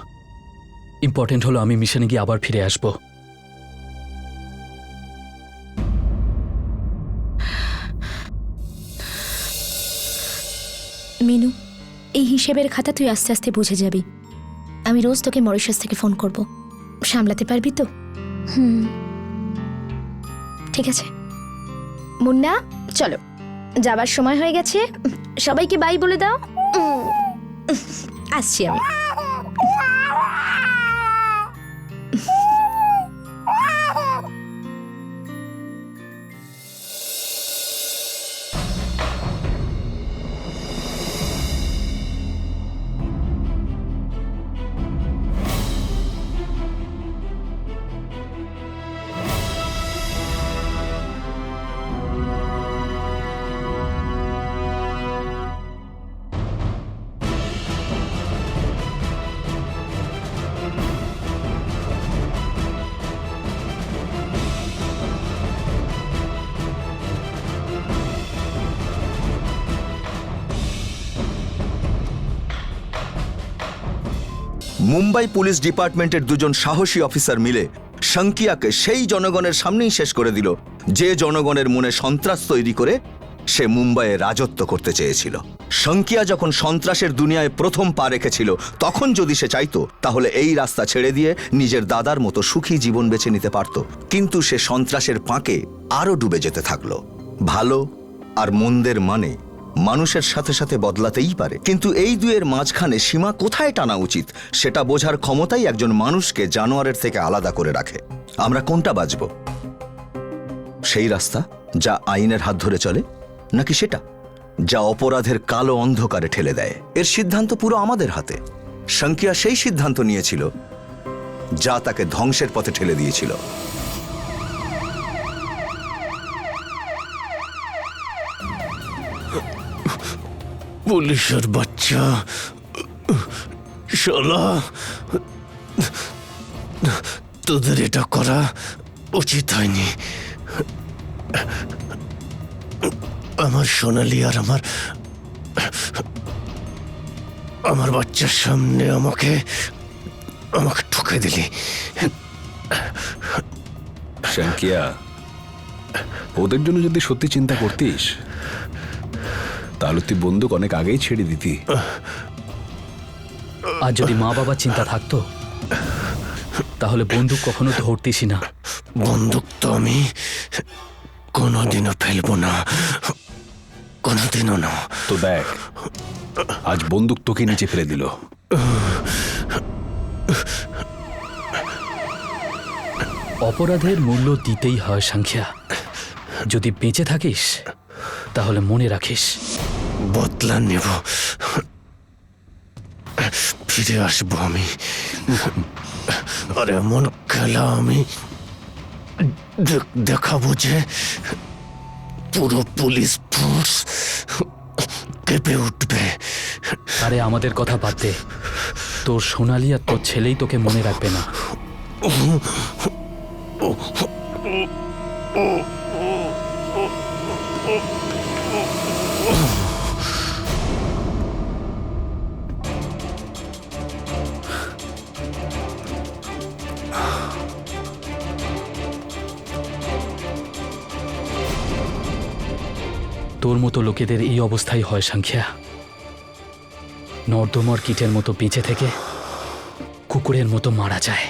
ইম্পর্টেন্ট হলো আমি মিশনে গিয়ে আবার ফিরে আসব। মিনু, এই হিসেবের খাতা তুই আস্তে আস্তে বুঝে যাবি। আমি রোজ তোকে মরিশাস থেকে ফোন করব, সামলাতে পারবি তো? হুম, ঠিক আছে, মুন্না চলো, যাবার সময় হয়ে গেছে, সবাইকে বাই বলে দাও। আসছি আমি। মুম্বাই পুলিশ ডিপার্টমেন্টের দুজন সাহসী অফিসার মিলে শঙ্কিয়াকে সেই জনগণের সামনেই শেষ করে দিল যে জনগণের মনে সন্ত্রাস তৈরি করে সে মুম্বাইয়ে রাজত্ব করতে চেয়েছিল। শঙ্কিয়া যখন সন্ত্রাসের দুনিয়ায় প্রথম পা রেখেছিল, তখন যদি সে চাইতো তাহলে এই রাস্তা ছেড়ে দিয়ে নিজের দাদার মতো সুখী জীবন বেছে নিতে পারত। কিন্তু সে সন্ত্রাসের ফাঁকে আরও ডুবে যেতে থাকলো। ভালো আর মন্দের মানে মানুষের সাথে সাথে বদলাতেই পারে, কিন্তু এই দুয়ের মাঝখানে সীমা কোথায় টানা উচিত সেটা বোঝার ক্ষমতাই একজন মানুষকে জানোয়ারের থেকে আলাদা করে রাখে। আমরা কোনটা বাঁচব? সেই রাস্তা যা আইনের হাত ধরে চলে, নাকি সেটা যা অপরাধের কালো অন্ধকারে ঠেলে দেয়? এর সিদ্ধান্ত পুরো আমাদের হাতে। শঙ্কিয়া সেই সিদ্ধান্ত নিয়েছিল যা তাকে ধ্বংসের পথে ঠেলে দিয়েছিল। পুলিশের বাচ্চা, শালা, তোদের এটা করা উচিত হয়নি। আমার সোনালি আর আমার বাচ্চার সামনে আমাকে ঠুকে দিলি। শঙ্কিয়া, ওদের জন্য যদি সত্যি চিন্তা করতিস তাহলে তুই বন্দুক অনেক আগেই ছেড়ে দিতি। আর যদি মা বাবার চিন্তা থাকতো তাহলে বন্দুক কখনো ধরতিসই না। বন্দুক তো আমি কোনোদিনও ফেলবো না, কোনোদিনও না। তো দেখ, আজ বন্দুক তোকে নিচে ফেলে দিল। অপরাধের মূল্য দিতেই হয় সংখ্যা। যদি বেঁচে থাকিস তাহলে মনে রাখিস, বদলা নেব, ফিরে আসবো আমি। আর এমন খেলা আমি দেখাবো যে পুরো পুলিশ ফোর্স কেঁপে উঠবে। আরে আমাদের কথা বাদ দে, তোর সোনালি আর তোর ছেলেই তোকে মনে রাখবে না। তোর মতো লোকেদের এই অবস্থাই হয় সংখ্যা। নর্দমর কীটের মতো বেঁচে থেকে কুকুরের মতো মারা যায়।